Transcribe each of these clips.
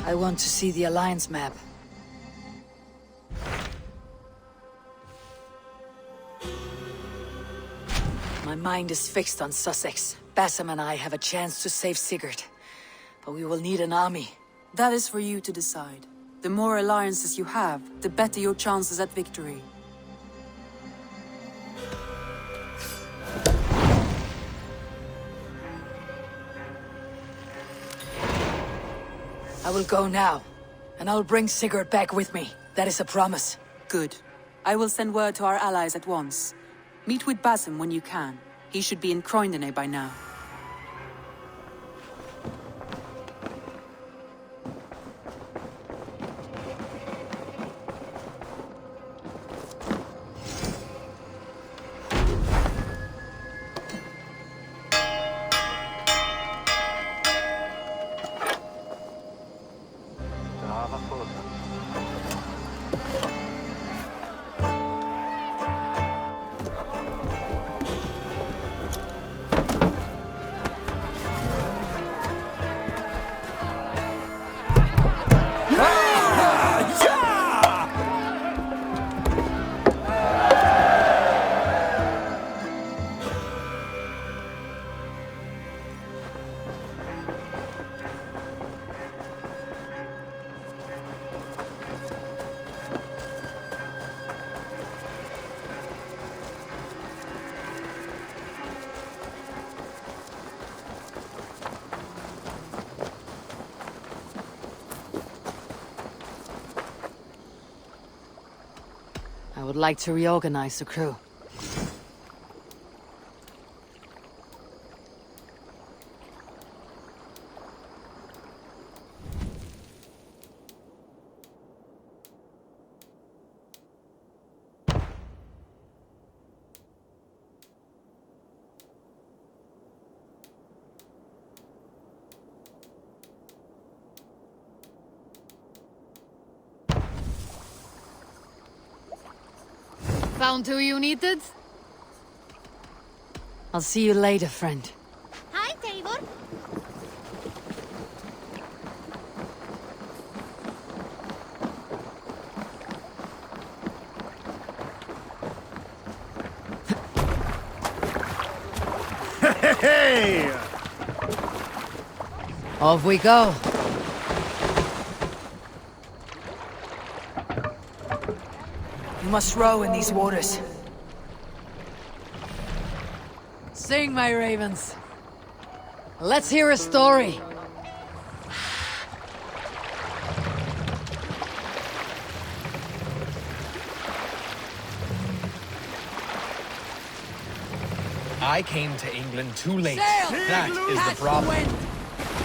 I want to see the Alliance map. My mind is fixed on Sussex. Bassam and I have a chance to save Sigurd. But we will need an army. That is for you to decide. The more alliances you have, the better your chances at victory. I will go now, and I'll bring Sigurd back with me. That is a promise. Good. I will send word to our allies at once. Meet with Bassam when you can. He should be in Croydon by now. I would like to reorganize the crew. Found who you needed? I'll see you later, friend. Hi, Tabor. Hey! Off we go. You must row in these waters. Sing, my ravens. Let's hear a story. I came to England too late. Sail! That is Catch the problem. wind.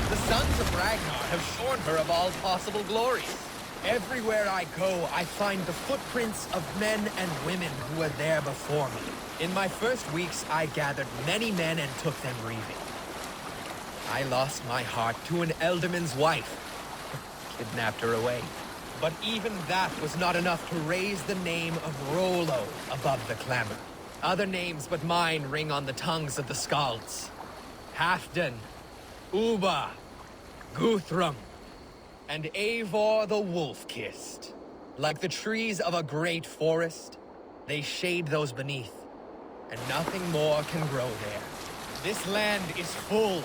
The sons of Ragnar have shorn her of all possible glories. Everywhere I go, I find the footprints of men and women who were there before me. In my first weeks, I gathered many men and took them reaving. I lost my heart to an ealdorman's wife. Kidnapped her away. But even that was not enough to raise the name of Rollo above the clamor. Other names but mine ring on the tongues of the Skalds. Halfdan, Uba, Guthrum, and Eivor the Wolf-Kissed. Like the trees of a great forest, they shade those beneath, and nothing more can grow there. This land is full.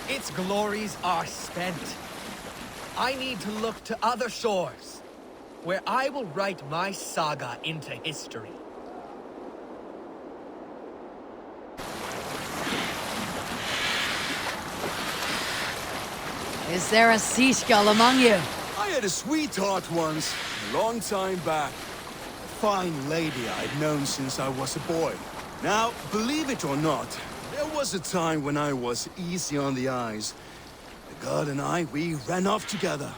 Its glories are spent. I need to look to other shores, where I will write my saga into history. Is there a seagull among you? I had a sweetheart once, a long time back. A fine lady I'd known since I was a boy. Now, believe it or not, there was a time when I was easy on the eyes. The girl and I, we ran off together.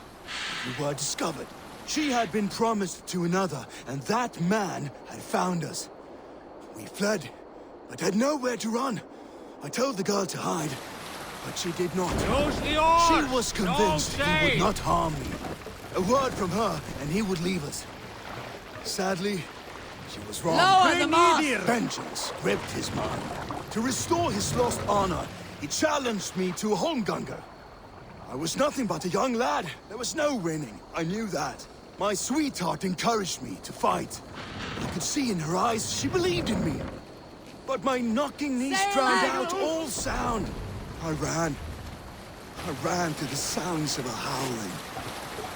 We were discovered. She had been promised to another, and that man had found us. We fled, but had nowhere to run. I told the girl to hide, but she did not. She was convinced he would not harm me. A word from her, and he would leave us. Sadly, she was wrong. Lower the mast! Vengeance gripped his mind. To restore his lost honor, he challenged me to a holmganga. I was nothing but a young lad. There was no winning. I knew that. My sweetheart encouraged me to fight. I could see in her eyes she believed in me. But my knocking knees drowned out all sound. I ran to the sounds of her howling.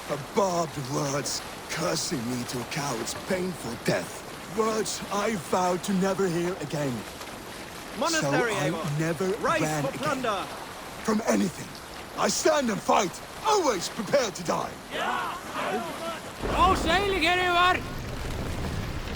Her barbed words cursing me to a coward's painful death. Words I vowed to never hear again. Monastery, so I Eivor. never Rise ran for again. plunder. From anything. I stand and fight, always prepared to die.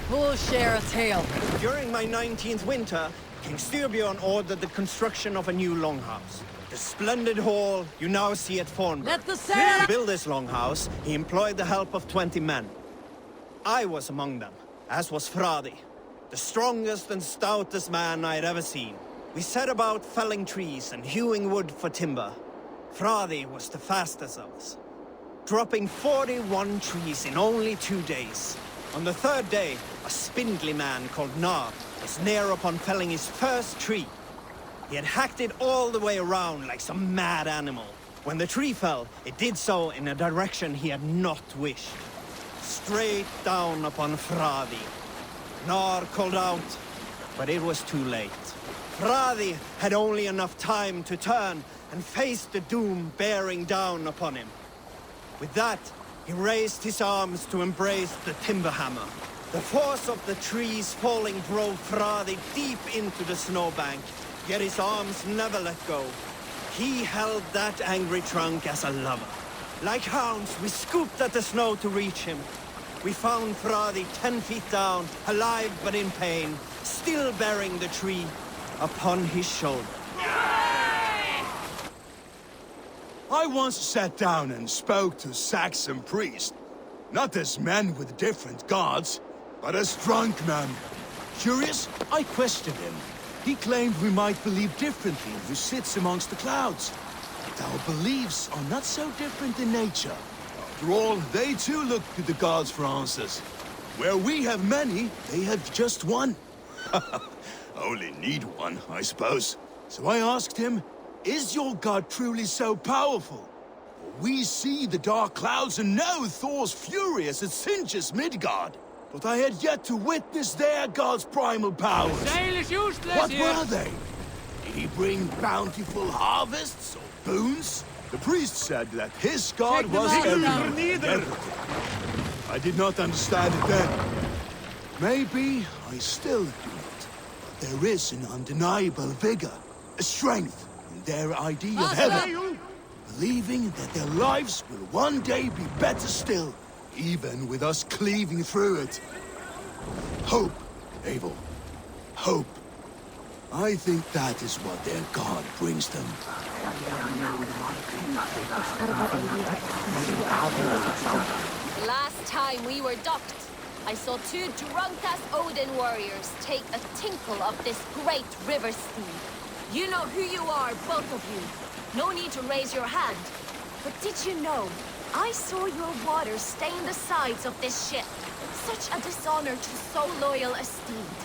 Who'll share a tale? During my 19th winter, King Styrbjorn ordered the construction of a new longhouse. The splendid hall you now see at Fornburg. Let the sail- To build this longhouse, he employed the help of 20 men. I was among them, as was Fradi, the strongest and stoutest man I had ever seen. We set about felling trees and hewing wood for timber. Fradi was the fastest of us, dropping 41 trees in only 2 days. On the third day, a spindly man called Nar was near upon felling his first tree. He had hacked it all the way around like some mad animal. When the tree fell, it did so in a direction he had not wished. Straight down upon Fradi. Nar called out, but it was too late. Fradi had only enough time to turn and face the doom bearing down upon him. With that, he raised his arms to embrace the timber hammer. The force of the trees falling drove Fradi deep into the snowbank, yet his arms never let go. He held that angry trunk as a lover. Like hounds, we scooped at the snow to reach him. We found Fradi 10 feet down, alive but in pain, still bearing the tree upon his shoulder. I once sat down and spoke to a Saxon priest. Not as men with different gods, but as drunk men. Curious, I questioned him. He claimed we might believe differently who sits amongst the clouds. But our beliefs are not so different in nature. After all, they too look to the gods for answers. Where we have many, they have just one. Only need one, I suppose. So I asked him, is your god truly so powerful? We see the dark clouds and know Thor's fury as it singes Midgard. But I had yet to witness their god's primal powers. Sail is useless What here. were they? Did he bring bountiful harvests or boons? The priest said that his god Take them was out everything. now. Everything. I did not understand it then. Maybe I still do not. But there is an undeniable vigor, a strength in their idea of heaven. Believing that their lives will one day be better still, even with us cleaving through it. Hope, Abel. Hope. I think that is what their god brings them. Last time we were docked, I saw 2 drunk-ass Odin warriors take a tinkle of this great river steed. You know who you are, both of you. No need to raise your hand. But did you know, I saw your water stain the sides of this ship. Such a dishonor to so loyal a steed.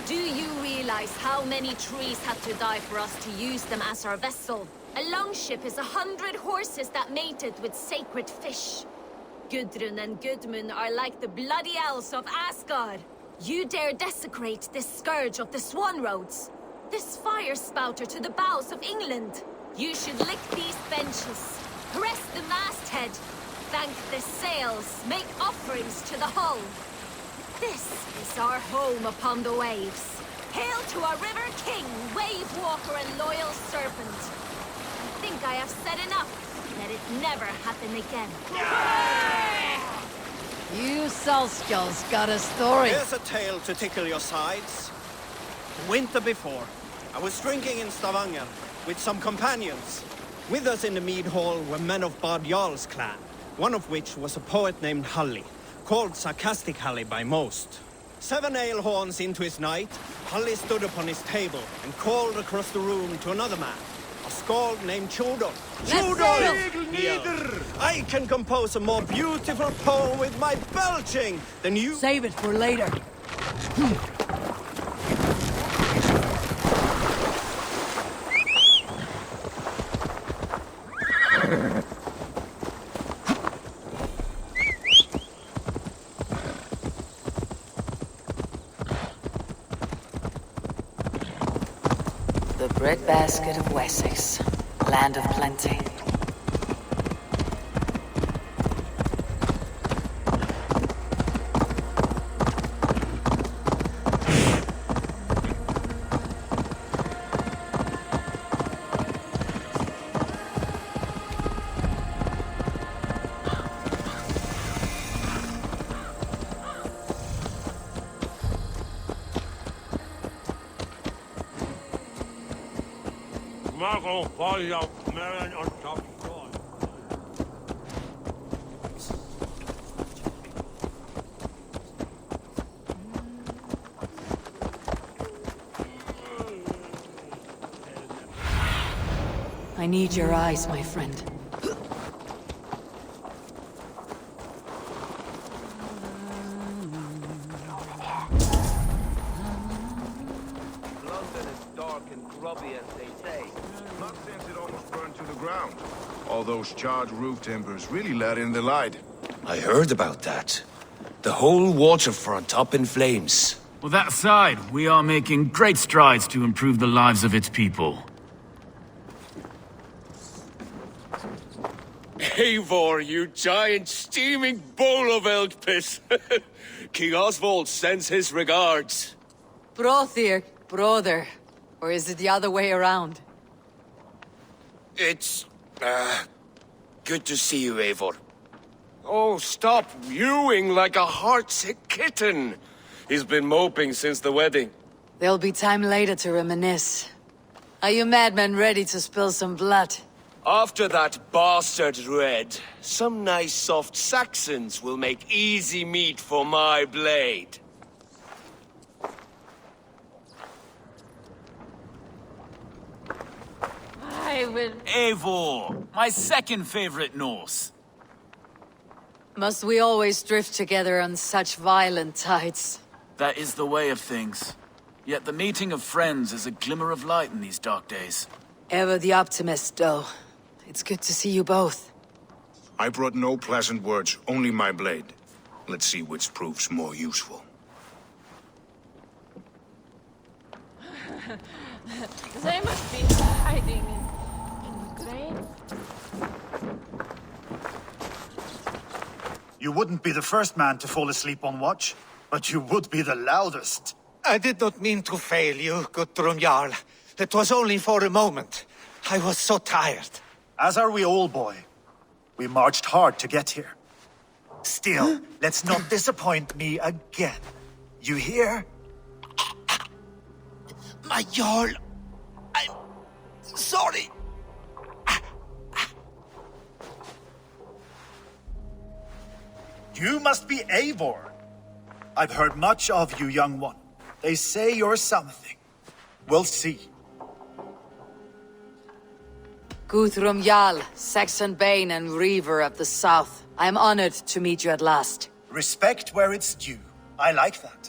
Do you realize how many trees had to die for us to use them as our vessel? A longship is 100 horses that mated with sacred fish. Gudrun and Gudmund are like the bloody elves of Asgard. You dare desecrate this scourge of the Swan Roads, this fire spouter to the bows of England. You should lick these benches, caress the masthead, thank the sails, make offerings to the hull. This is our home upon the waves. Hail to our river king, wave walker and loyal serpent. I think I have said enough. Let it never happen again. You Salskulls got a story. Here's a tale to tickle your sides. The winter before, I was drinking in Stavanger with some companions. With us in the mead hall were men of Bard Jarl's clan, one of which was a poet named Halli, called Sarcastic Halli by most. 7 ale horns into his night, Halli stood upon his table and called across the room to another man, a skald named Chodor. Chodor! He yelled, I can compose a more beautiful poem with my belching than you. Save it for later. The breadbasket of Wessex, land of plenty. I need your eyes, my friend. London is dark and grubby, as they say. Not since it almost burned to the ground. All those charred roof timbers really let in the light. I heard about that. The whole waterfront up in flames. Well, that aside, we are making great strides to improve the lives of its people. Eivor, you giant steaming bowl of elk piss. King Oswald sends his regards. Brothir, brother. Or is it the other way around? It's, good to see you, Eivor. Oh, stop mewing like a heartsick kitten. He's been moping since the wedding. There'll be time later to reminisce. Are you madmen ready to spill some blood? After that bastard Red, some nice soft Saxons will make easy meat for my blade. I will... Eivor, my second favorite Norse. Must we always drift together on such violent tides? That is the way of things. Yet the meeting of friends is a glimmer of light in these dark days. Ever the optimist, though. It's good to see you both. I brought no pleasant words, only my blade. Let's see which proves more useful. They must be hiding in the grave. You wouldn't be the first man to fall asleep on watch, but you would be the loudest. I did not mean to fail you, Guthrum Jarl. It was only for a moment. I was so tired. As are we all, boy. We marched hard to get here. Still, let's not disappoint me again. You hear? My Jarl, I'm sorry. You must be Eivor. I've heard much of you, young one. They say you're something. We'll see. Guthrum Jarl, Saxon Bane and Reaver of the South. I am honored to meet you at last. Respect where it's due. I like that.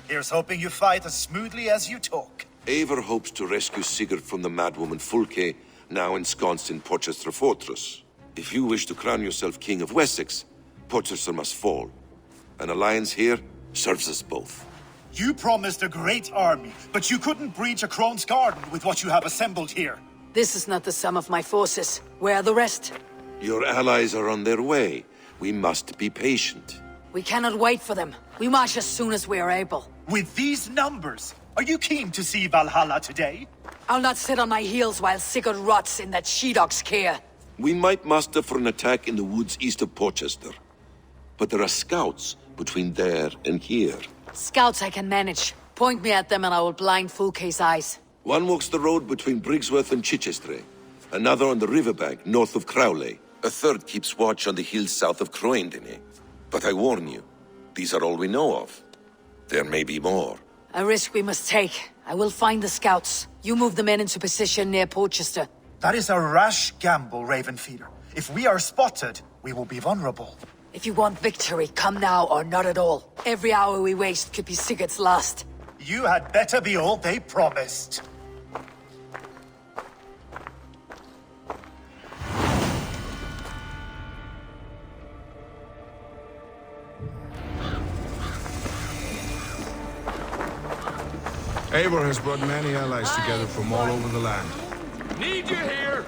Here's hoping you fight as smoothly as you talk. Eivor hopes to rescue Sigurd from the madwoman Fulke, now ensconced in Porchester Fortress. If you wish to crown yourself King of Wessex, Porchester must fall. An alliance here serves us both. You promised a great army, but you couldn't breach a Crone's garden with what you have assembled here. This is not the sum of my forces. Where are the rest? Your allies are on their way. We must be patient. We cannot wait for them. We march as soon as we are able. With these numbers, are you keen to see Valhalla today? I'll not sit on my heels while Sigurd rots in that she-dog's care. We might muster for an attack in the woods east of Porchester. But there are scouts between there and here. Scouts I can manage. Point me at them and I will blind Fulke's eyes. One walks the road between Briggsworth and Chichester. Another on the riverbank north of Crowley. A third keeps watch on the hills south of Croendene. But I warn you, these are all we know of. There may be more. A risk we must take. I will find the scouts. You move the men into position near Porchester. That is a rash gamble, Ravenfeeder. If we are spotted, we will be vulnerable. If you want victory, come now or not at all. Every hour we waste could be Sigurd's last. You had better be all they promised. Eivor has brought many allies together from all over the land. Need you here!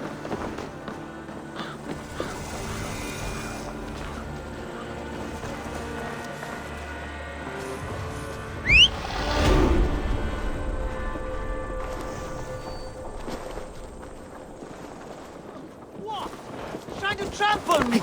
What? Trying to trample me!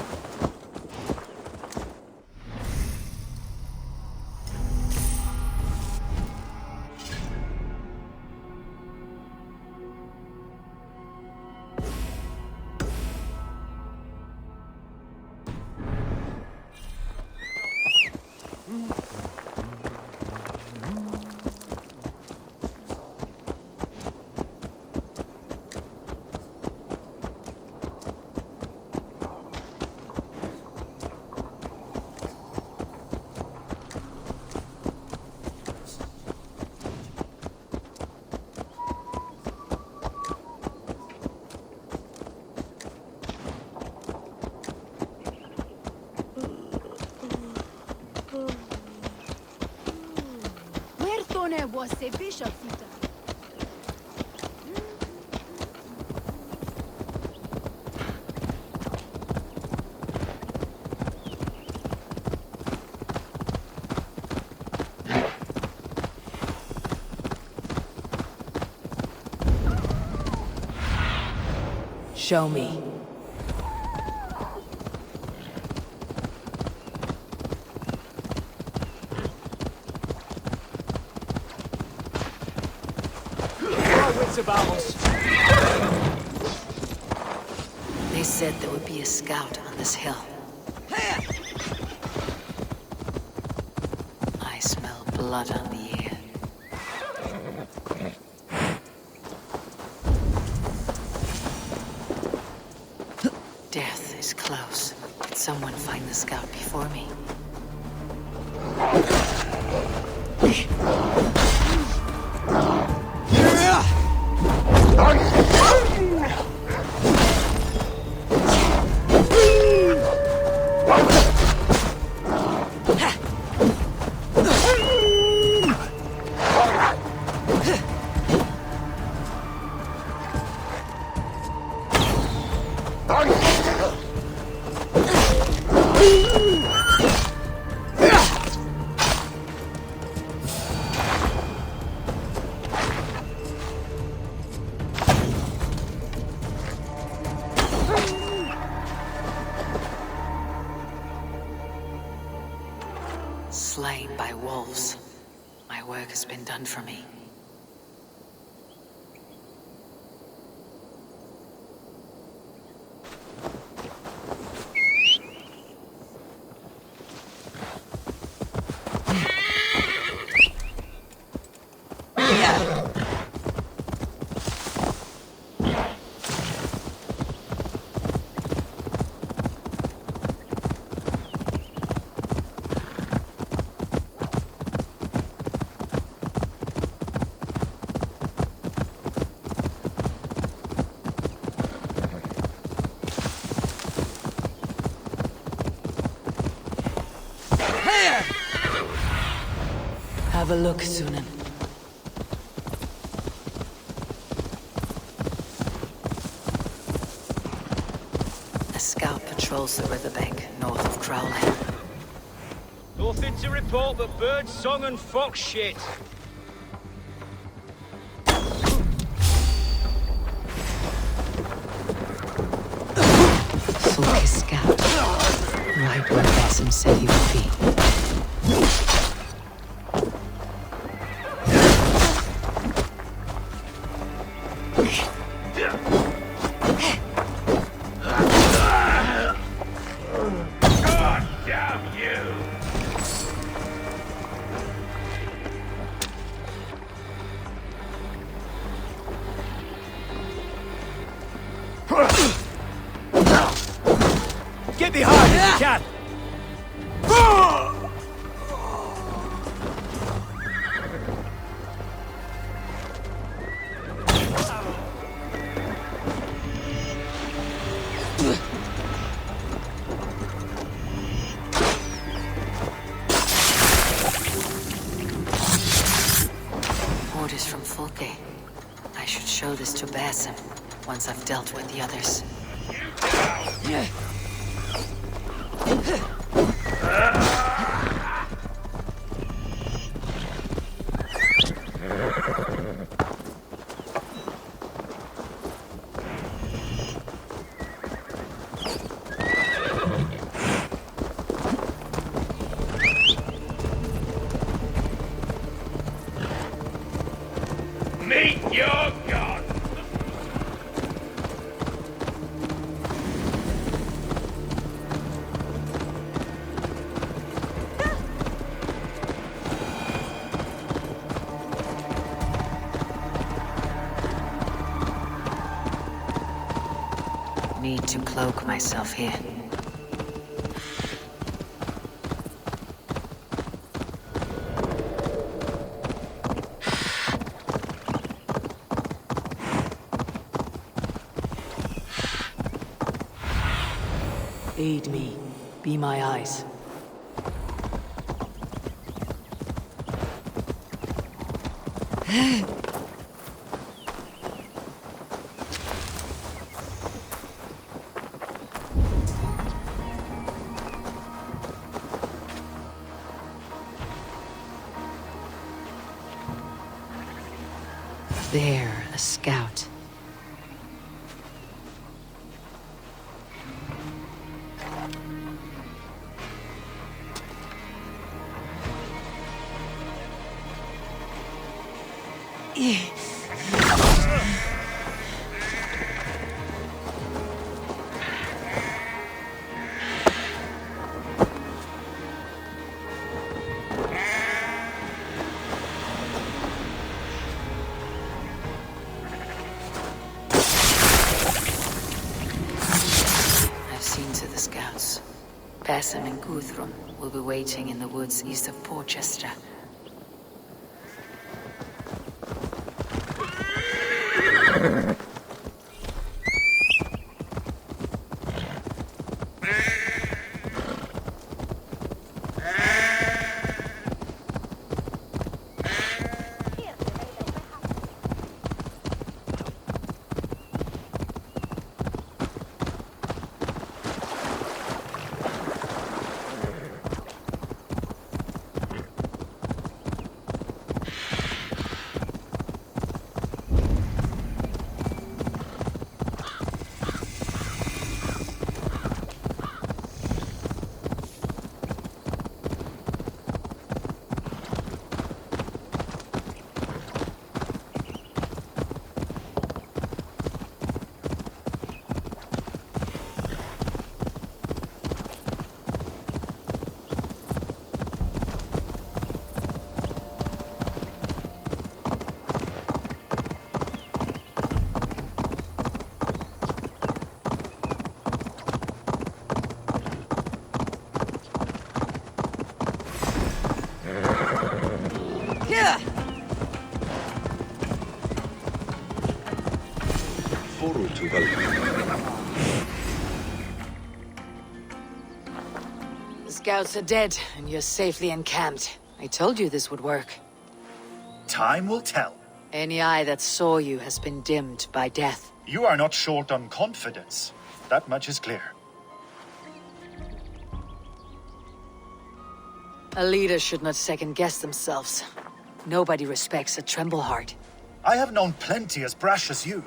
Was a bishop eater. Show me. About us. They said there would be a scout on this hill. I smell blood on the air. Death is close. Did someone find the scout before me? Slain by wolves. My work has been done for me. Have a look, Sunan. A scout patrols the riverbank north of Crowley. Nothing to report but bird song and fox shit. Focus scout. Right where Basim said he would be. Get behind if you can! Orders from Okay. I should show this to Basim once I've dealt with the others. Meet your god! Need to cloak myself here. Aid me. Be my eyes. There, a scout. I've seen to the scouts. Basim and Guthrum will be waiting in the woods east of Porchester. Forward to Valhalla. The scouts are dead, and you're safely encamped. I told you this would work. Time will tell. Any eye that saw you has been dimmed by death. You are not short on confidence. That much is clear. A leader should not second-guess themselves. Nobody respects a tremble heart. I have known plenty as brash as you.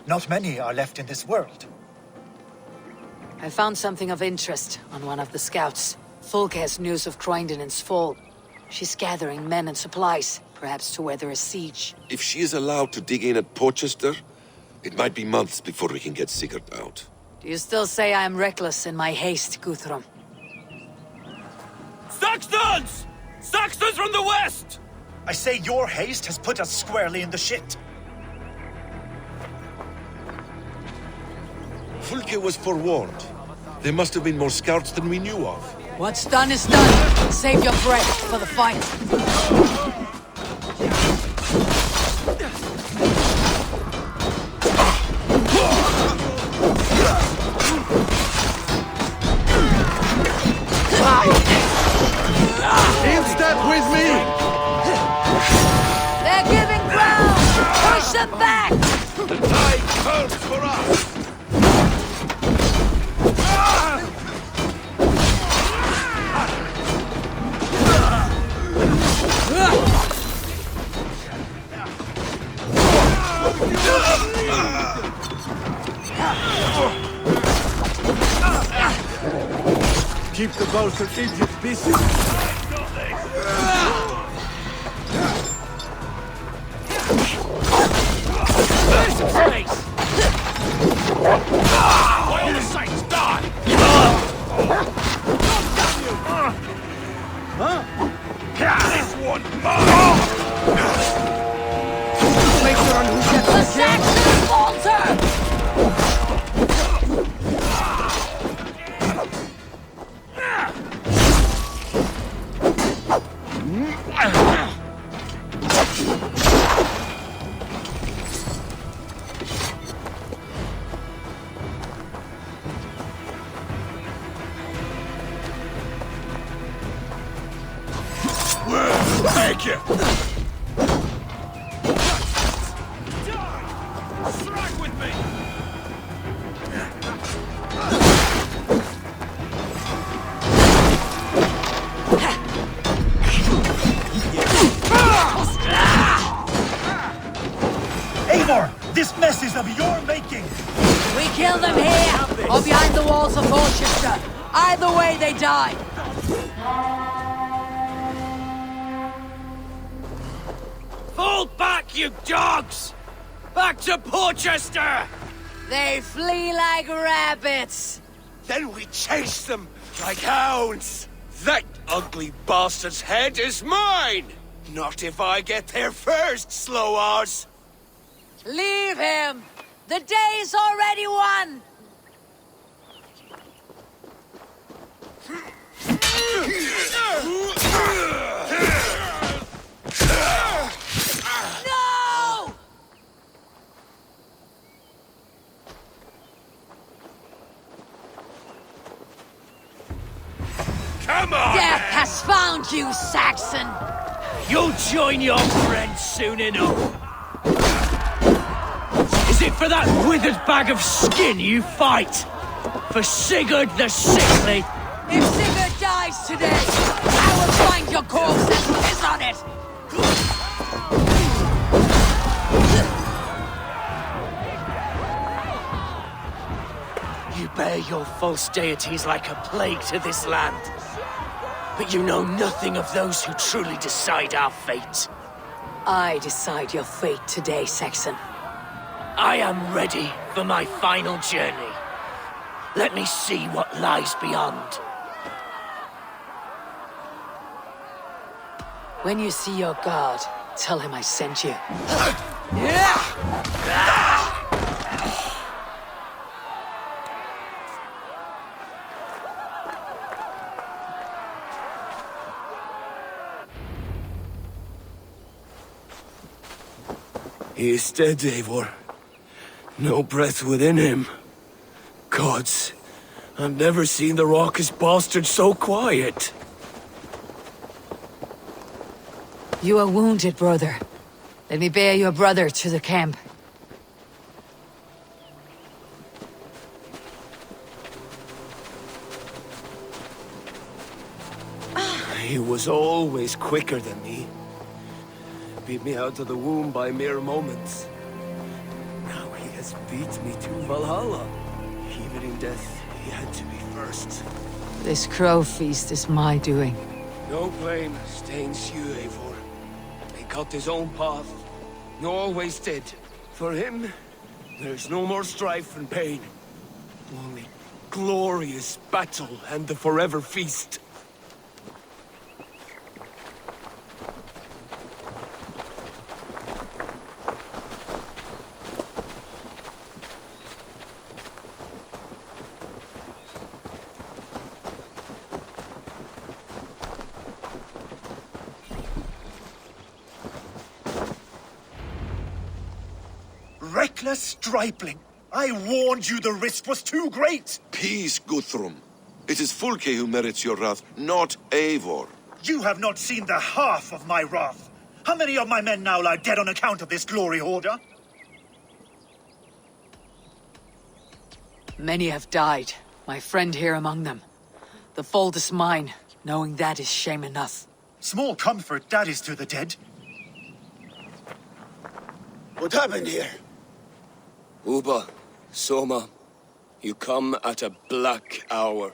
Not many are left in this world. I found something of interest on one of the scouts. Fulke has news of Croydon's fall. She's gathering men and supplies, perhaps to weather a siege. If she is allowed to dig in at Porchester, it might be months before we can get Sigurd out. Do you still say I am reckless in my haste, Guthrum? Saxons! Saxons from the west! I say your haste has put us squarely in the shit. Fulke was forewarned. There must have been more scouts than we knew of. What's done is done. Save your breath for the fight. In step with me! They're giving ground! them back! The tide turns for us! Keep the boats of Egypt busy. All the saints die! This one mine! The Saxons falter! Thank you! Strike with me! Eivor, this mess is of your making! We kill them here, or behind the walls of Colchester. Either way, they die. Fall back, you dogs! Back to Porchester! They flee like rabbits. Then we chase them like hounds! That ugly bastard's head is mine! Not if I get there first, slow-arse! Leave him. The day's already won. No! Come on! Death has found you, Saxon. You'll join your friends soon enough. Is it for that withered bag of skin you fight? For Sigurd the Sickly? If Sigurd dies today, I will find your corpse and piss on it. You bear your false deities like a plague to this land. But you know nothing of those who truly decide our fate. I decide your fate today, Saxon. I am ready for my final journey. Let me see what lies beyond. When you see your god, tell him I sent you. He is dead, Eivor. No breath within him. Gods, I've never seen the raucous bastard so quiet. You are wounded, brother. Let me bear your brother to the camp. He was always quicker than me. Beat me out of the womb by mere moments. Now he has beat me to Valhalla. Even in death, he had to be first. This crow feast is my doing. No blame stains you, Eivor. He cut his own path. He always did. For him, there's no more strife and pain. Only glorious battle and the forever feast. Reckless stripling! I warned you the risk was too great! Peace, Guthrum. It is Fulke who merits your wrath, not Eivor. You have not seen the half of my wrath. How many of my men now lie dead on account of this glory hoarder? Many have died, my friend here among them. The fault is mine, knowing that is shame enough. Small comfort that is to the dead. What happened here? Uba, Soma, you come at a black hour.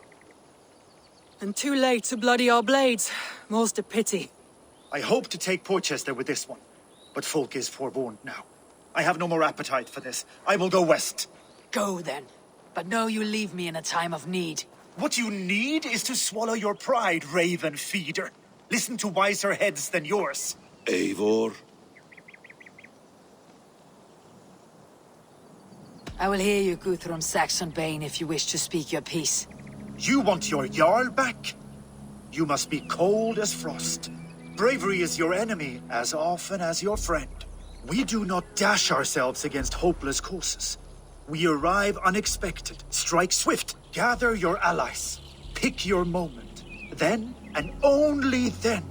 And too late to bloody our blades. Most a pity. I hope to take Porchester with this one, but folk is forewarned now. I have no more appetite for this. I will go west. Go then. But know you leave me in a time of need. What you need is to swallow your pride, raven feeder. Listen to wiser heads than yours. Eivor? I will hear you, Guthrum Saxon-Bane, if you wish to speak your piece. You want your Jarl back? You must be cold as frost. Bravery is your enemy as often as your friend. We do not dash ourselves against hopeless causes. We arrive unexpected, strike swift, gather your allies, pick your moment. Then, and only then,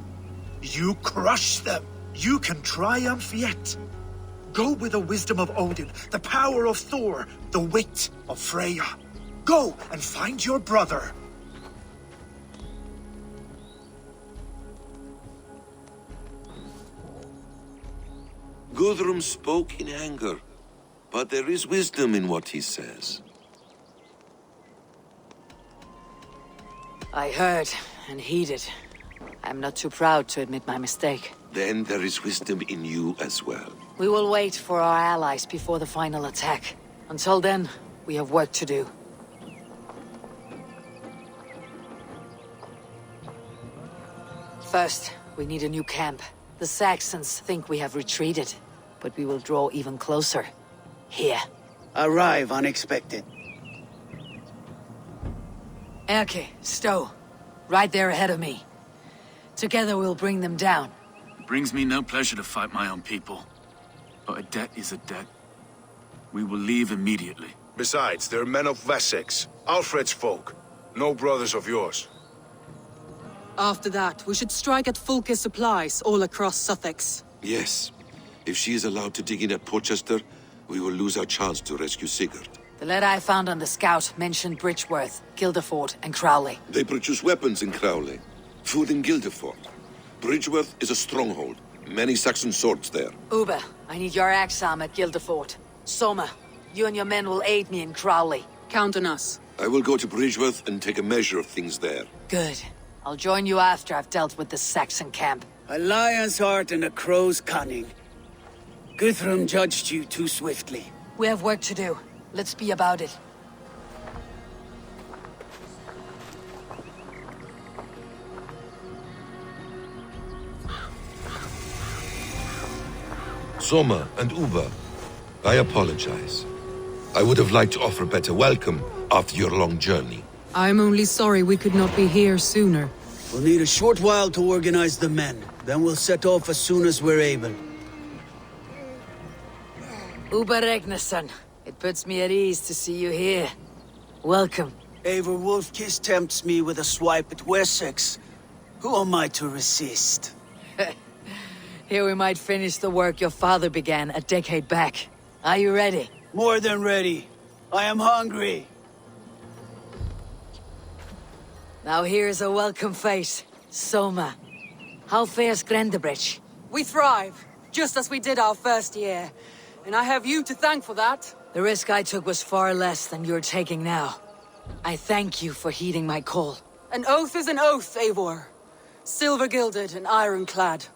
you crush them. You can triumph yet. Go with the wisdom of Odin, the power of Thor, the wit of Freya. Go and find your brother. Guthrum spoke in anger, but there is wisdom in what he says. I heard and heeded. I'm not too proud to admit my mistake. Then there is wisdom in you as well. We will wait for our allies before the final attack. Until then, we have work to do. First, we need a new camp. The Saxons think we have retreated, but we will draw even closer. Here. Arrive unexpected. Erke, Stowe. Right there ahead of me. Together we'll bring them down. It brings me no pleasure to fight my own people. But a debt is a debt. We will leave immediately. Besides, they're men of Wessex, Alfred's folk. No brothers of yours. After that, we should strike at Fulke's supplies all across Sussex. Yes. If she is allowed to dig in at Porchester, we will lose our chance to rescue Sigurd. The letter I found on the scout mentioned Bridgeworth, Guildeford, and Crowley. They produce weapons in Crowley, food in Guildeford. Bridgeworth is a stronghold. Many Saxon swords there. Uber, I need your axe arm at Guildeford. Soma, you and your men will aid me in Crowley. Count on us. I will go to Bridgeworth and take a measure of things there. Good. I'll join you after I've dealt with the Saxon camp. A lion's heart and a crow's cunning. Guthrum judged you too swiftly. We have work to do. Let's be about it. Soma and Uber, I apologize. I would have liked to offer a better welcome after your long journey. I'm only sorry we could not be here sooner. We'll need a short while to organize the men. Then we'll set off as soon as we're able. Uber Regnason, it puts me at ease to see you here. Welcome. Eivor Wolfkiss tempts me with a swipe at Wessex. Who am I to resist? Here we might finish the work your father began a decade back. Are you ready? More than ready. I am hungry. Now here's a welcome face. Soma. How fares Grendebridge? We thrive, just as we did our first year. And I have you to thank for that. The risk I took was far less than you're taking now. I thank you for heeding my call. An oath is an oath, Eivor. Silver-gilded and ironclad.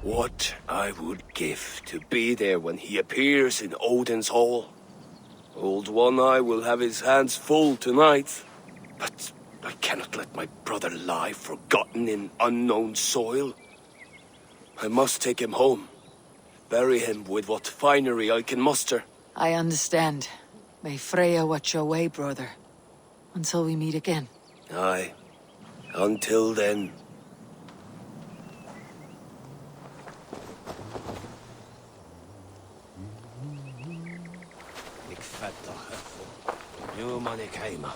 What I would give to be there when he appears in Odin's hall. Old One-Eye will have his hands full tonight. But I cannot let my brother lie forgotten in unknown soil. I must take him home. Bury him with what finery I can muster. I understand. May Freya watch your way, brother. Until we meet again. Aye. Until then. Ik vet da, Huffel. Jo, man, ik heima.